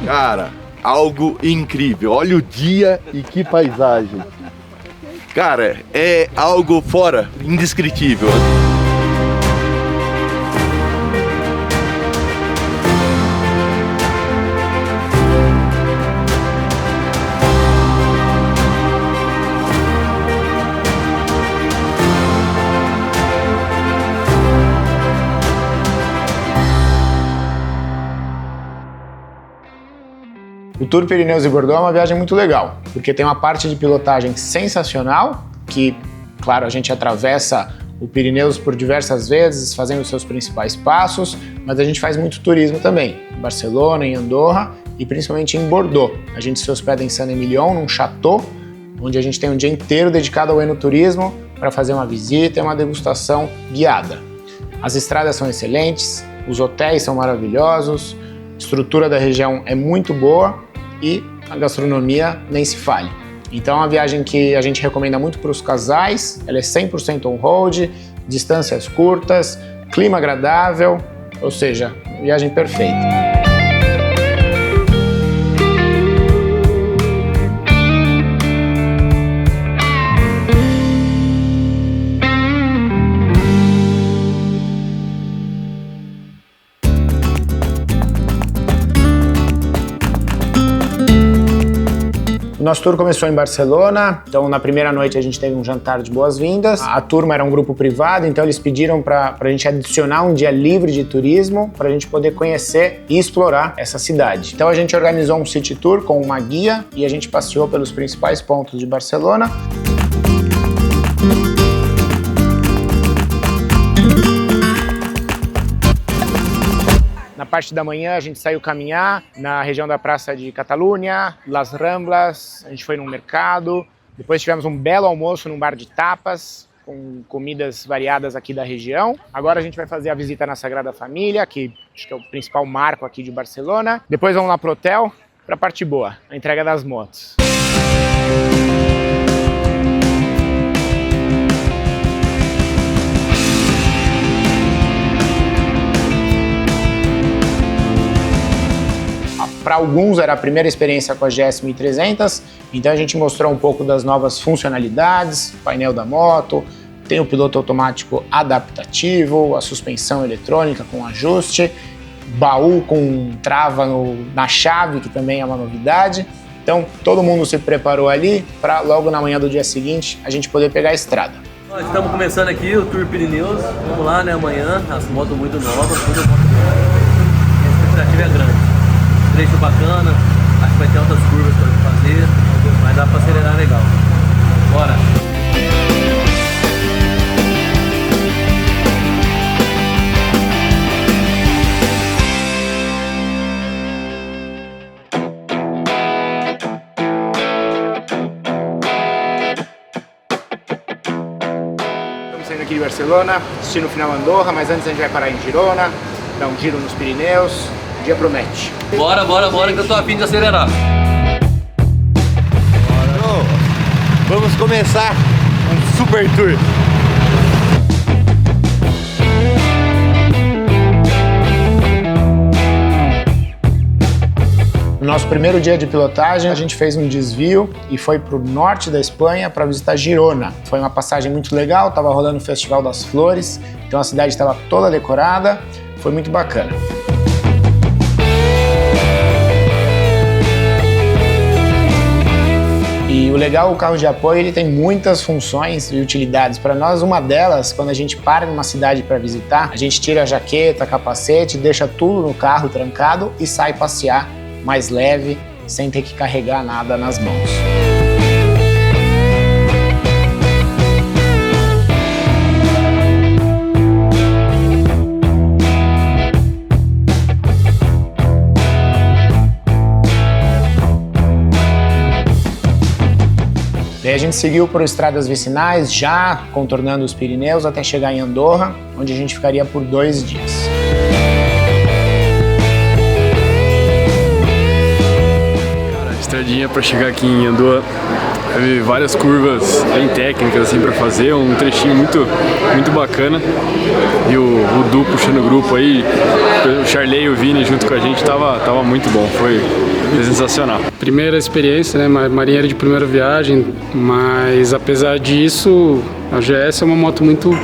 Cara, algo incrível. Olha o dia e que paisagem. Cara, é algo fora, indescritível. O Tour Pirineus e Bordeaux é uma viagem muito legal, porque tem uma parte de pilotagem sensacional, que, claro, a gente atravessa o Pirineus por diversas vezes, fazendo os seus principais passos, mas a gente faz muito turismo também, em Barcelona, em Andorra e principalmente em Bordeaux. A gente se hospeda em Saint-Émilion, num chateau, onde a gente tem um dia inteiro dedicado ao enoturismo para fazer uma visita e uma degustação guiada. As estradas são excelentes, os hotéis são maravilhosos, a estrutura da região é muito boa e a gastronomia nem se fale. Então é uma viagem que a gente recomenda muito para os casais, ela é 100% on-road, distâncias curtas, clima agradável, ou seja, viagem perfeita. O nosso tour começou em Barcelona, então na primeira noite a gente teve um jantar de boas-vindas. A turma era um grupo privado, então eles pediram para a gente adicionar um dia livre de turismo para a gente poder conhecer e explorar essa cidade. Então a gente organizou um city tour com uma guia e a gente passeou pelos principais pontos de Barcelona. Na parte da manhã a gente saiu caminhar na região da Praça de Catalunha, Las Ramblas, a gente foi num mercado, depois tivemos um belo almoço num bar de tapas, com comidas variadas aqui da região. Agora a gente vai fazer a visita na Sagrada Família, que acho que é o principal marco aqui de Barcelona. Depois vamos lá pro hotel, pra parte boa, a entrega das motos. Para alguns era a primeira experiência com a GS 1300, então a gente mostrou um pouco das novas funcionalidades, painel da moto, tem o piloto automático adaptativo, a suspensão eletrônica com ajuste, baú com trava na chave, que também é uma novidade. Então todo mundo se preparou ali para logo na manhã do dia seguinte a gente poder pegar a estrada. Nós estamos começando aqui o Tour Pirineus, vamos lá, né, amanhã, as motos muito novas, tudo muito boa, a expectativa é grande. Trecho bacana, acho que vai ter altas curvas para fazer, mas dá para acelerar legal. Bora! Estamos saindo aqui de Barcelona, destino final Andorra, mas antes a gente vai parar em Girona, dar um giro nos Pirineus. O dia promete. Bora, bora, bora, que eu tô a fim de acelerar. Vamos começar um super tour. No nosso primeiro dia de pilotagem, a gente fez um desvio e foi para o norte da Espanha para visitar Girona. Foi uma passagem muito legal, estava rolando o Festival das Flores, então a cidade estava toda decorada, foi muito bacana. E o legal, o carro de apoio, ele tem muitas funções e utilidades. Para nós, uma delas, quando a gente para numa cidade para visitar, a gente tira a jaqueta, capacete, deixa tudo no carro trancado e sai passear mais leve, sem ter que carregar nada nas mãos. Daí a gente seguiu por estradas vicinais, já contornando os Pirineus até chegar em Andorra, onde a gente ficaria por 2 dias. Cara, a estradinha para chegar aqui em Andorra Teve várias curvas bem técnicas assim para fazer, um trechinho muito bacana. E o Du puxando o grupo aí, o Charley e o Vini junto com a gente, tava muito bom, foi sensacional. Primeira experiência, né, marinheiro de primeira viagem, mas apesar disso, a GS é uma moto muito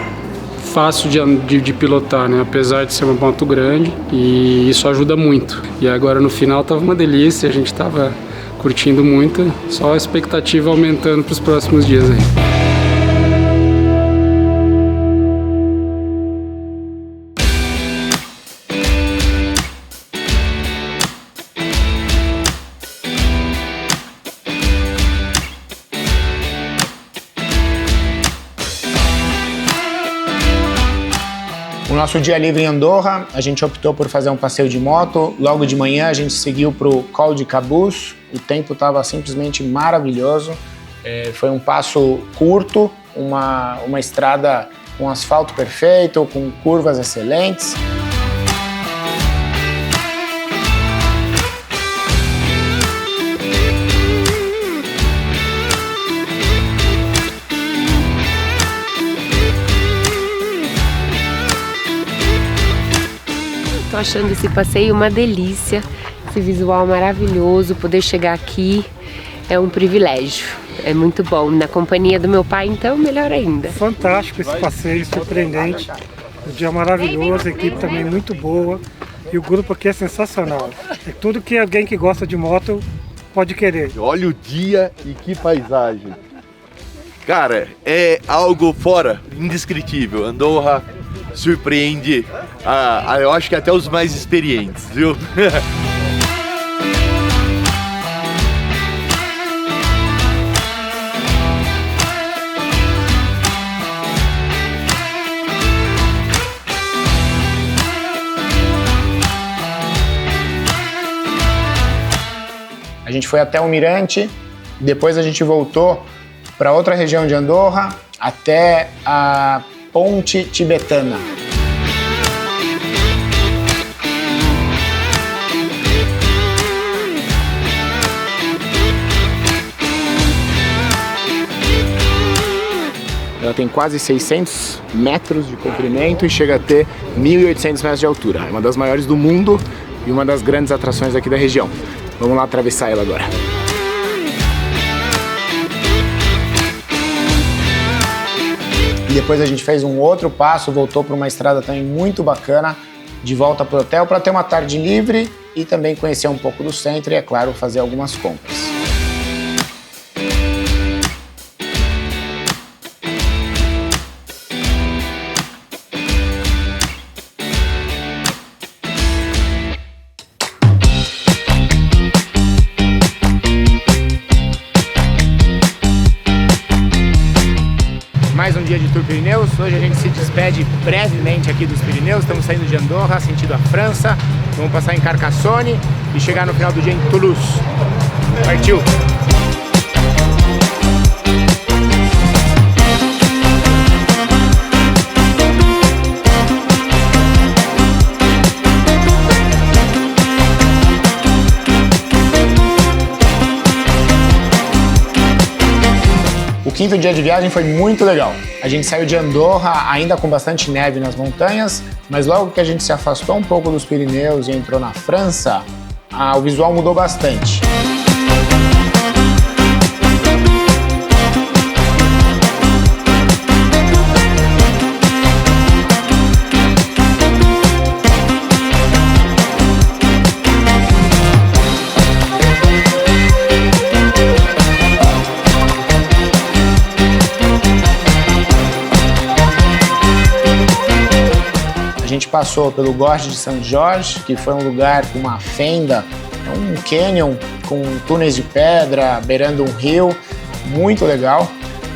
fácil de pilotar, né? Apesar de ser uma moto grande, e isso ajuda muito. E agora no final tava uma delícia, a gente tava curtindo muito, só a expectativa aumentando para os próximos dias aí. O nosso dia livre em Andorra, a gente optou por fazer um passeio de moto. Logo de manhã a gente seguiu para o Col de Cabús. O tempo estava simplesmente maravilhoso. Foi um passo curto, uma estrada com asfalto perfeito, com curvas excelentes. Tô achando esse passeio uma delícia, esse visual maravilhoso, poder chegar aqui é um privilégio, é muito bom. Na companhia do meu pai, então, melhor ainda. Fantástico esse passeio, surpreendente, o dia maravilhoso, a equipe também muito boa e o grupo aqui é sensacional. É tudo que alguém que gosta de moto pode querer. Olha o dia e que paisagem. Cara, é algo fora, indescritível. Andorra surpreende, eu acho que até os mais experientes, viu? A gente foi até o Mirante, depois a gente voltou para outra região de Andorra, até a Ponte Tibetana. Ela tem quase 600 metros de comprimento e chega a ter 1.800 metros de altura. É uma das maiores do mundo e uma das grandes atrações aqui da região. Vamos lá atravessar ela agora. E depois a gente fez um outro passo, voltou para uma estrada também muito bacana, de volta para o hotel para ter uma tarde livre e também conhecer um pouco do centro e, é claro, fazer algumas compras. Mais um dia de Tour Pirineus. Hoje a gente se despede brevemente aqui dos Pirineus. Estamos saindo de Andorra, sentido a França. Vamos passar em Carcassonne e chegar no final do dia em Toulouse. Partiu! O quinto dia de viagem foi muito legal. A gente saiu de Andorra ainda com bastante neve nas montanhas, mas logo que a gente se afastou um pouco dos Pirineus e entrou na França, o visual mudou bastante. A gente passou pelo Gorge de São Jorge, que foi um lugar com uma fenda, um canyon com túneis de pedra, beirando um rio, muito legal.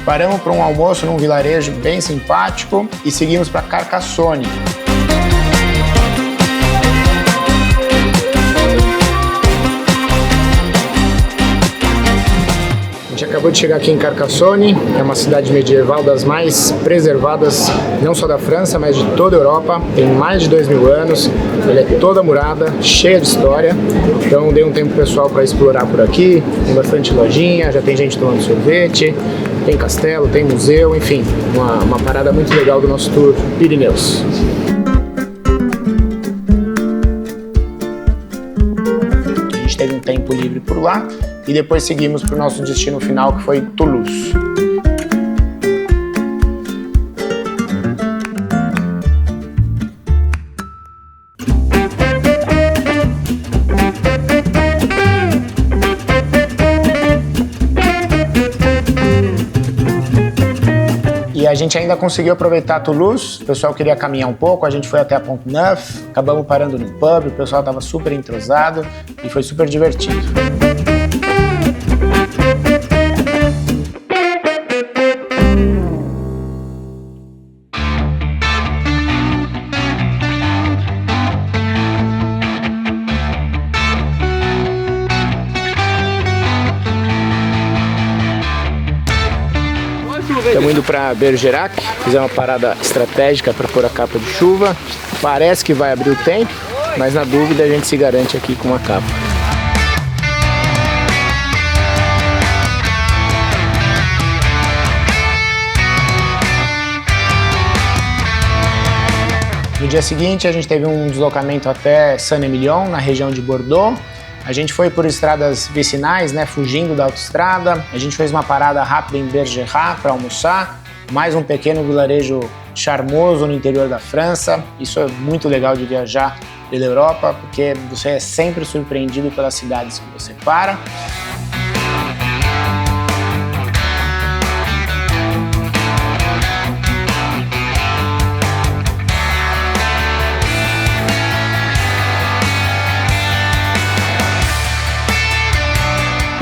Paramos para um almoço num vilarejo bem simpático e seguimos para Carcassonne. A gente acabou de chegar aqui em Carcassonne, é uma cidade medieval das mais preservadas, não só da França, mas de toda a Europa. Tem mais de 2000 anos, ela é toda murada, cheia de história. Então dei um tempo pessoal para explorar por aqui, tem bastante lojinha, já tem gente tomando sorvete, tem castelo, tem museu, enfim, uma parada muito legal do nosso tour Pirineus. A gente teve um tempo livre por lá e depois seguimos para o nosso destino final, que foi Toulouse. E a gente ainda conseguiu aproveitar Toulouse, o pessoal queria caminhar um pouco, a gente foi até a Pont Neuf, acabamos parando no pub, o pessoal estava super entrosado e foi super divertido. Estamos indo para Bergerac, fizemos uma parada estratégica para pôr a capa de chuva. Parece que vai abrir o tempo, mas na dúvida a gente se garante aqui com uma capa. No dia seguinte a gente teve um deslocamento até Saint-Émilion, na região de Bordeaux. A gente foi por estradas vicinais, né, fugindo da autoestrada. A gente fez uma parada rápida em Bergerac para almoçar. Mais um pequeno vilarejo charmoso no interior da França. Isso é muito legal de viajar pela Europa, porque você é sempre surpreendido pelas cidades que você para.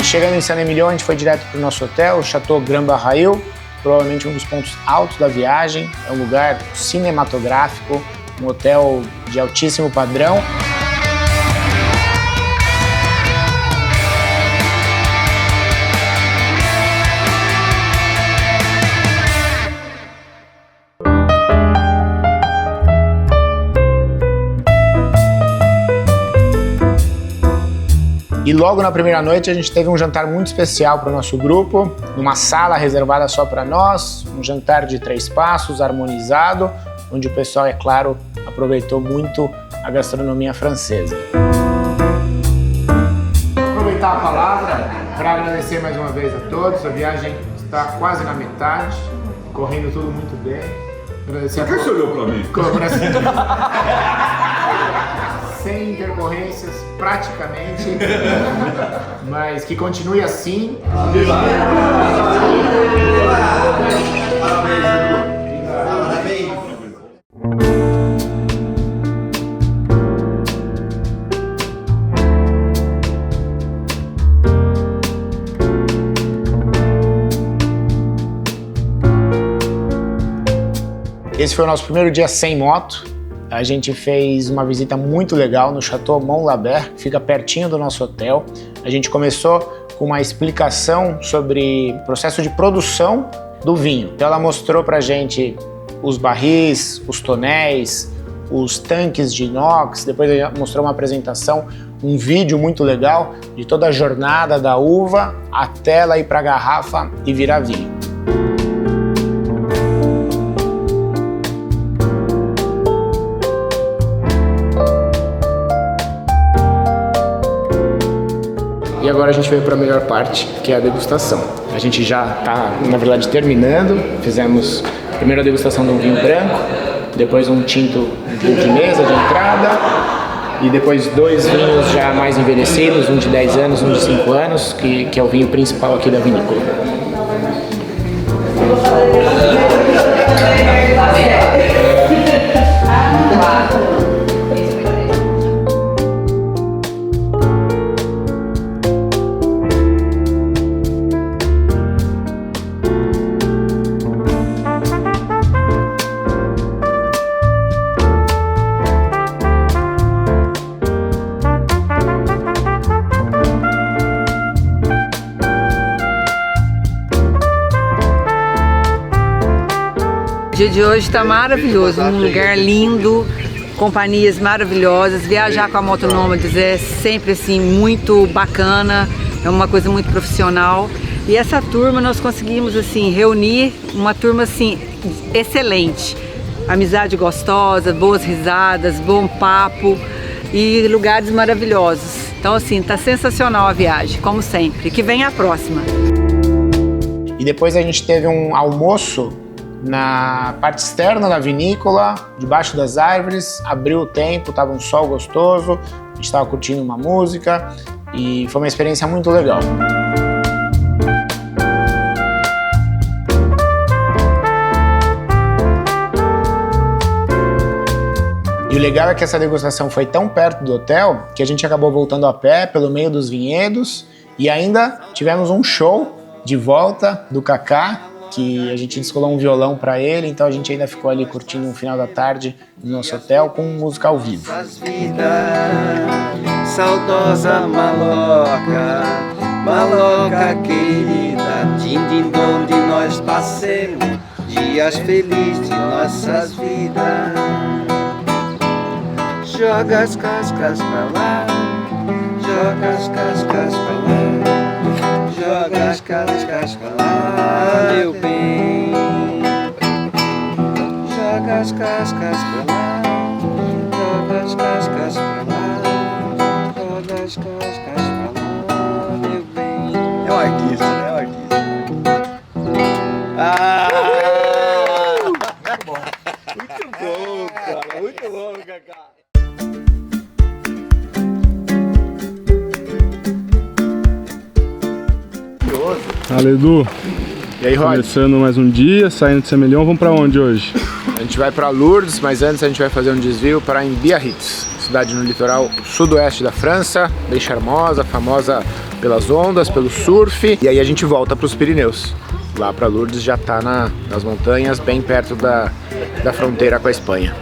Chegando em Saint-Émilion, a gente foi direto para o nosso hotel, o Chateau Grand Barrail, provavelmente um dos pontos altos da viagem. É um lugar cinematográfico, um hotel de altíssimo padrão. E logo na primeira noite a gente teve um jantar muito especial para o nosso grupo, numa sala reservada só para nós, um jantar de 3 passos, harmonizado, onde o pessoal, é claro, aproveitou muito a gastronomia francesa. Vou aproveitar a palavra para agradecer mais uma vez a todos, a viagem está quase na metade, correndo tudo muito bem. Agradecer Por que você olhou para mim? Sem intercorrências, praticamente, mas que continue assim. Esse foi o nosso primeiro dia sem moto. A gente fez uma visita muito legal no Chateau Mont-Labert, que fica pertinho do nosso hotel. A gente começou com uma explicação sobre o processo de produção do vinho. Então ela mostrou pra gente os barris, os tonéis, os tanques de inox, depois ela mostrou uma apresentação, um vídeo muito legal de toda a jornada da uva até ela ir pra garrafa e virar vinho. E agora a gente veio para a melhor parte, que é a degustação. A gente já está, na verdade, terminando. Fizemos primeiro a degustação de um vinho branco, depois um tinto de mesa, de entrada, e depois 2 vinhos já mais envelhecidos, um de 10 anos, um de 5 anos, que é o vinho principal aqui da vinícola. dia de hoje está maravilhoso, um lugar lindo, companhias maravilhosas. Viajar com a Moto Nômades é sempre assim muito bacana, é uma coisa muito profissional. E essa turma nós conseguimos assim reunir uma turma assim excelente, amizade gostosa, boas risadas, bom papo e lugares maravilhosos. Então assim, tá sensacional a viagem, como sempre. Que venha a próxima. E depois a gente teve um almoço na parte externa da vinícola, debaixo das árvores, abriu o tempo, tava um sol gostoso, a gente estava curtindo uma música e foi uma experiência muito legal. E o legal é que essa degustação foi tão perto do hotel que a gente acabou voltando a pé pelo meio dos vinhedos e ainda tivemos um show de volta do Kaká, que a gente descolou um violão para ele, então a gente ainda ficou ali curtindo um final da tarde no nosso hotel com música ao vivo. Saudosa maloca, maloca querida, din onde nós passemos dias felizes de nossas vidas. Joga as cascas pra lá, joga as cascas pra lá, joga as cascas pra lá, meu bem. Joga as cascas pra lá, joga as cascas pra lá, joga as cascas pra lá, meu bem. É um artista, né? É um artista. Muito bom, cara. Muito bom, Kaká. Fala, Edu. E aí, Rod? Começando mais um dia, saindo de Semelion, vamos pra onde hoje? A gente vai para Lourdes, mas antes a gente vai fazer um desvio para Biarritz, cidade no litoral sudoeste da França, bem charmosa, famosa pelas ondas, pelo surf. E aí a gente volta para os Pirineus. Lá para Lourdes já está nas montanhas, bem perto da fronteira com a Espanha.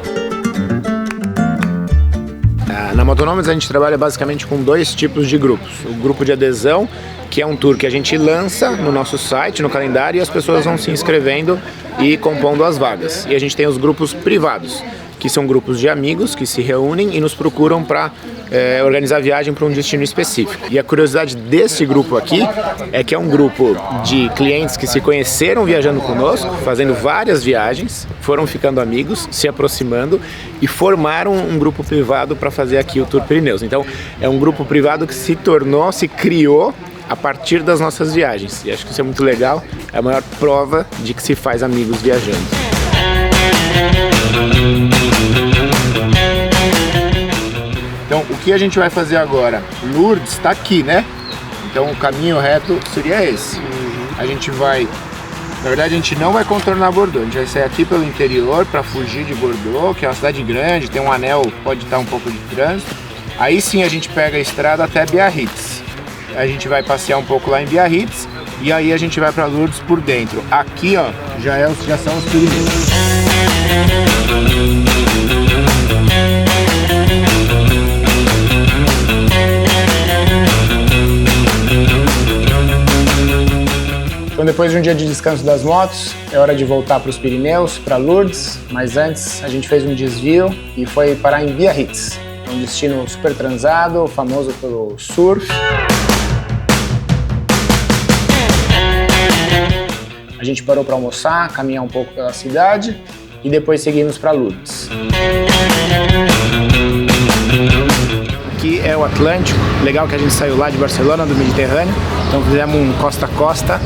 Na Moto Nômades a gente trabalha basicamente com dois tipos de grupos. O grupo de adesão, que é um tour que a gente lança no nosso site, no calendário, e as pessoas vão se inscrevendo e compondo as vagas. E a gente tem os grupos privados, que são grupos de amigos que se reúnem e nos procuram para organizar a viagem para um destino específico. E a curiosidade desse grupo aqui é que é um grupo de clientes que se conheceram viajando conosco, fazendo várias viagens, foram ficando amigos, se aproximando e formaram um grupo privado para fazer aqui o Tour Pirineus. Então é um grupo privado que se criou a partir das nossas viagens. E acho que isso é muito legal, é a maior prova de que se faz amigos viajando. Então, o que a gente vai fazer agora? Lourdes está aqui, né? Então, o caminho reto seria esse. A gente vai... Na verdade, a gente não vai contornar Bordeaux. A gente vai sair aqui pelo interior para fugir de Bordeaux, que é uma cidade grande, tem um anel, pode estar um pouco de trânsito. Aí sim a gente pega a estrada até Biarritz. A gente vai passear um pouco lá em Biarritz e aí a gente vai para Lourdes por dentro. Aqui, ó, já são os Pirineus. Então, depois de um dia de descanso das motos, é hora de voltar para os Pirineus, para Lourdes, mas antes a gente fez um desvio e foi parar em Biarritz, um destino super transado, famoso pelo surf. A gente parou para almoçar, caminhar um pouco pela cidade e depois seguimos para Lourdes. Aqui é o Atlântico, legal que a gente saiu lá de Barcelona, do Mediterrâneo, então fizemos um costa a costa.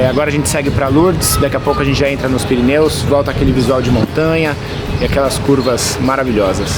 Agora a gente segue para Lourdes, daqui a pouco a gente já entra nos Pirineus, volta aquele visual de montanha e aquelas curvas maravilhosas.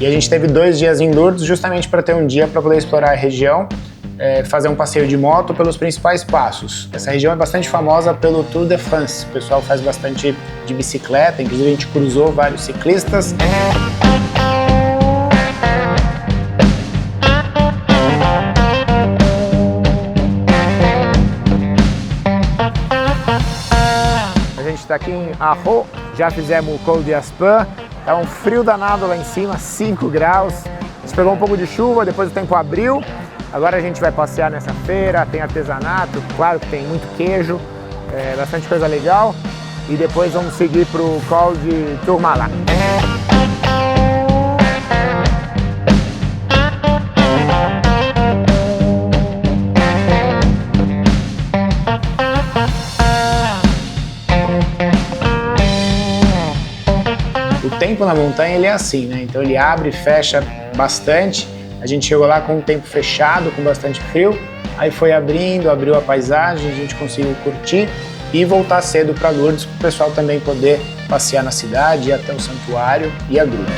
E a gente teve 2 dias em Lourdes justamente para ter um dia para poder explorar a região fazer um passeio de moto pelos principais passos. Essa região é bastante famosa pelo Tour de France, o pessoal faz bastante de bicicleta, inclusive a gente cruzou vários ciclistas. A gente está aqui em Arro, já fizemos o Col d'Aspin, tá um frio danado lá em cima, 5 graus. A gente pegou um pouco de chuva, depois o tempo abriu. Agora a gente vai passear nessa feira, tem artesanato, claro que tem muito queijo, bastante coisa legal. E depois vamos seguir para o Col de Tourmalat. O tempo na montanha ele é assim, né? Então ele abre e fecha bastante. A gente chegou lá com o tempo fechado, com bastante frio, aí foi abriu a paisagem, a gente conseguiu curtir e voltar cedo para Lourdes, para o pessoal também poder passear na cidade, ir até o santuário e a gruta.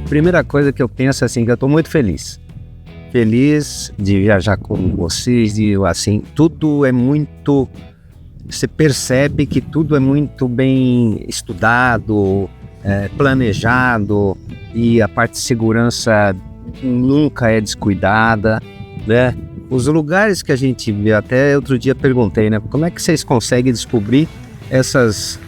Primeira coisa que eu penso assim, que eu estou muito feliz de viajar com vocês, e assim, tudo é muito, você percebe que tudo é muito bem estudado, planejado, e a parte de segurança nunca é descuidada, né? Os lugares que a gente vê, até outro dia perguntei, né, como é que vocês conseguem descobrir essas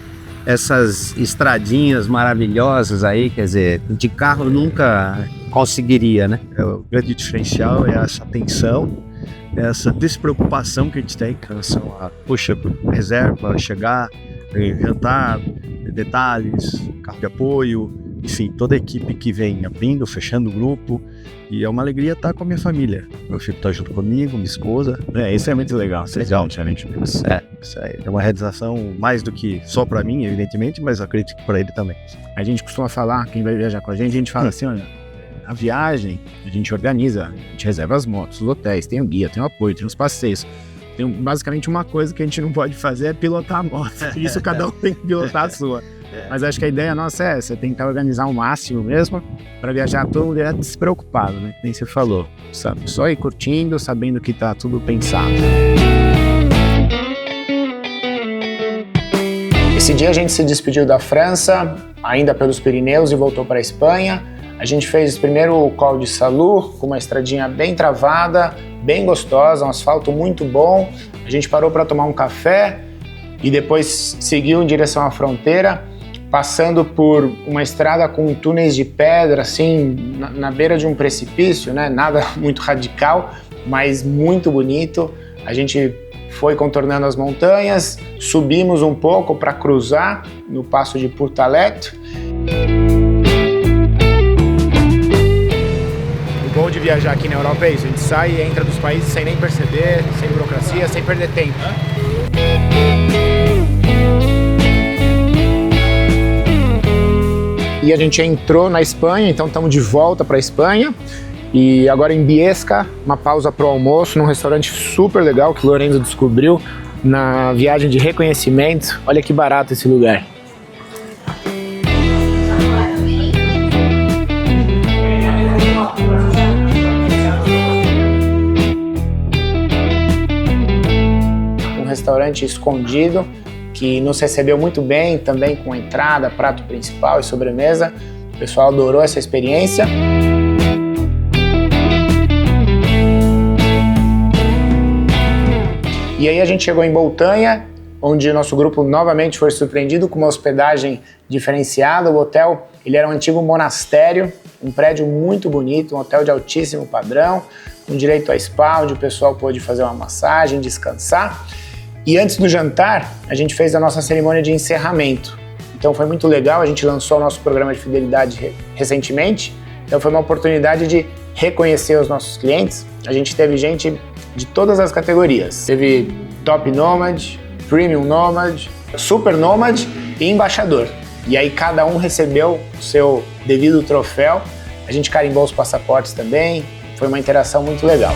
estradinhas maravilhosas aí, quer dizer, de carro eu nunca conseguiria, né? O grande diferencial é essa atenção, essa despreocupação que a gente tem em relação a, reserva, chegar, jantar, detalhes, carro de apoio, enfim, toda a equipe que vem abrindo, fechando o grupo, e é uma alegria estar com a minha família. Meu filho está junto comigo, minha esposa. Isso é muito legal. Legal, diferente. Isso é uma realização mais do que só para mim, evidentemente, mas acredito que para ele também. A gente costuma falar, quem vai viajar com a gente fala assim, olha, a viagem a gente organiza, a gente reserva as motos, os hotéis, tem o guia, tem o apoio, tem os passeios. Tem basicamente uma coisa que a gente não pode fazer é pilotar a moto. Isso cada um tem que pilotar a sua. Mas acho que a ideia nossa é essa, tentar organizar o máximo mesmo para viajar todo mundo despreocupado, né? Nem você falou, sabe? Só ir curtindo, sabendo que tá tudo pensado. Esse dia a gente se despediu da França, ainda pelos Pirineus, e voltou para a Espanha. A gente fez primeiro o Col de Salur, com uma estradinha bem travada, bem gostosa, um asfalto muito bom. A gente parou para tomar um café e depois seguiu em direção à fronteira, passando por uma estrada com túneis de pedra, assim, na beira de um precipício, né? Nada muito radical, mas muito bonito. A gente foi contornando as montanhas, subimos um pouco para cruzar no passo de Portalet. O bom de viajar aqui na Europa é isso, a gente sai e entra dos países sem nem perceber, sem burocracia, sem perder tempo. E a gente entrou na Espanha, então estamos de volta para a Espanha. E agora em Biesca, uma pausa para o almoço, num restaurante super legal que o Lorenzo descobriu na viagem de reconhecimento. Olha que barato esse lugar. Um restaurante escondido que nos recebeu muito bem, também com entrada, prato principal e sobremesa. O pessoal adorou essa experiência. E aí a gente chegou em Boltanha, onde o nosso grupo novamente foi surpreendido com uma hospedagem diferenciada. O hotel, ele era um antigo monastério, um prédio muito bonito, um hotel de altíssimo padrão, com direito a spa, onde o pessoal pôde fazer uma massagem, descansar. E antes do jantar, a gente fez a nossa cerimônia de encerramento. Então foi muito legal, a gente lançou o nosso programa de fidelidade recentemente, então foi uma oportunidade de reconhecer os nossos clientes. A gente teve gente de todas as categorias. Teve Top Nomad, Premium Nomad, Super Nomad e Embaixador. E aí cada um recebeu o seu devido troféu. A gente carimbou os passaportes também, foi uma interação muito legal.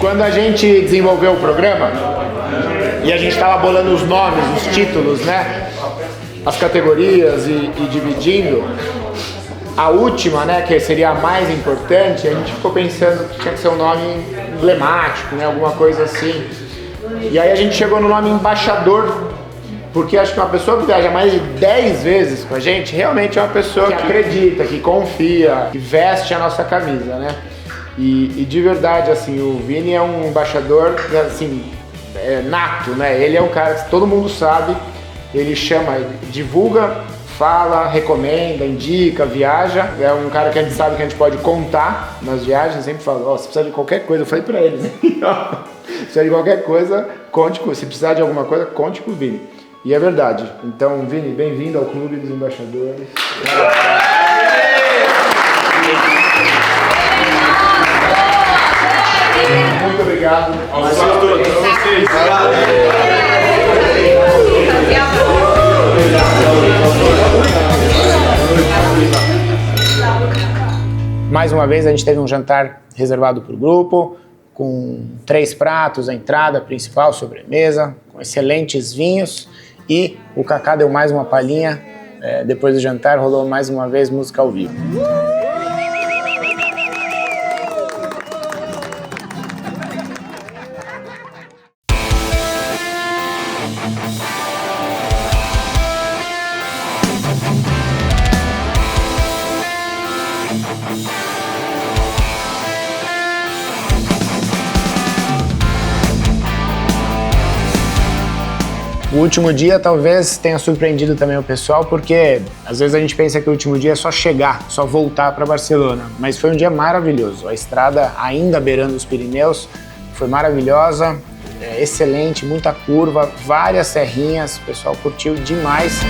Quando a gente desenvolveu o programa e a gente estava bolando os nomes, os títulos, né? As categorias e dividindo, a última, né, que seria a mais importante, a gente ficou pensando que tinha que ser um nome emblemático, né, alguma coisa assim. E aí a gente chegou no nome embaixador, porque acho que uma pessoa que viaja mais de 10 vezes com a gente, realmente é uma pessoa que acredita, que confia, que veste a nossa camisa, né? E de verdade, assim, o Vini é um embaixador, assim, nato, né? Ele é um cara que todo mundo sabe, ele chama, divulga, fala, recomenda, indica, viaja. É um cara que a gente sabe que a gente pode contar nas viagens. Sempre fala, se precisar de qualquer coisa, eu falei pra ele, né? Se precisar de qualquer coisa, conte com. Se precisar de alguma coisa, conte com o Vini. E é verdade. Então, Vini, bem-vindo ao Clube dos Embaixadores. Muito obrigado. Aos todos. Mais uma vez a gente teve um jantar reservado para o grupo, com 3 pratos, a entrada principal, sobremesa, com excelentes vinhos, e o Kaká deu mais uma palhinha, depois do jantar rolou mais uma vez música ao vivo. O último dia talvez tenha surpreendido também o pessoal, porque às vezes a gente pensa que o último dia é só chegar, só voltar para Barcelona, mas foi um dia maravilhoso. A estrada ainda beirando os Pirineus foi maravilhosa, excelente, muita curva, várias serrinhas, o pessoal curtiu demais.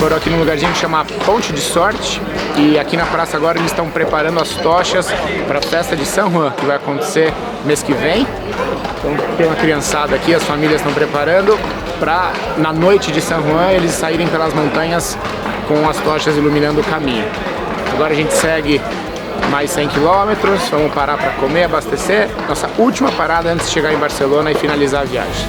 Parou aqui num lugarzinho que chama Ponte de Sorte, e aqui na praça agora eles estão preparando as tochas para a festa de San Juan, que vai acontecer mês que vem. Então tem uma criançada aqui, as famílias estão preparando para na noite de San Juan eles saírem pelas montanhas com as tochas iluminando o caminho. Agora a gente segue mais 100 km, vamos parar para comer, abastecer. Nossa última parada antes de chegar em Barcelona e finalizar a viagem.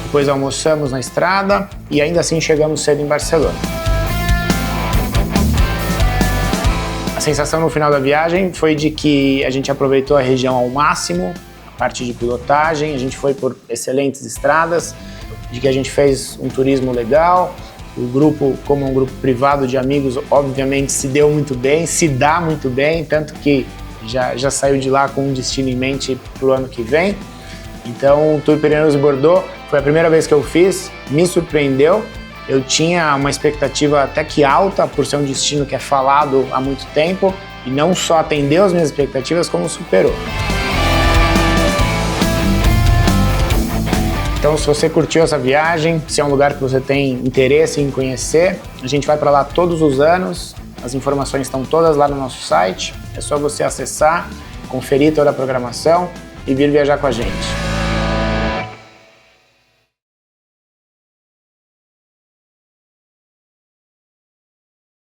Depois almoçamos na estrada e ainda assim chegamos cedo em Barcelona. A sensação no final da viagem foi de que a gente aproveitou a região ao máximo, a parte de pilotagem, a gente foi por excelentes estradas, de que a gente fez um turismo legal. O grupo, como um grupo privado de amigos, obviamente se deu muito bem, se dá muito bem, tanto que já saiu de lá com um destino em mente para o ano que vem. Então o Tour Pirineus e Bordeaux foi a primeira vez que eu fiz, me surpreendeu. Eu tinha uma expectativa até que alta por ser um destino que é falado há muito tempo e não só atendeu as minhas expectativas, como superou. Então se você curtiu essa viagem, se é um lugar que você tem interesse em conhecer, a gente vai para lá todos os anos, as informações estão todas lá no nosso site, é só você acessar, conferir toda a programação e vir viajar com a gente.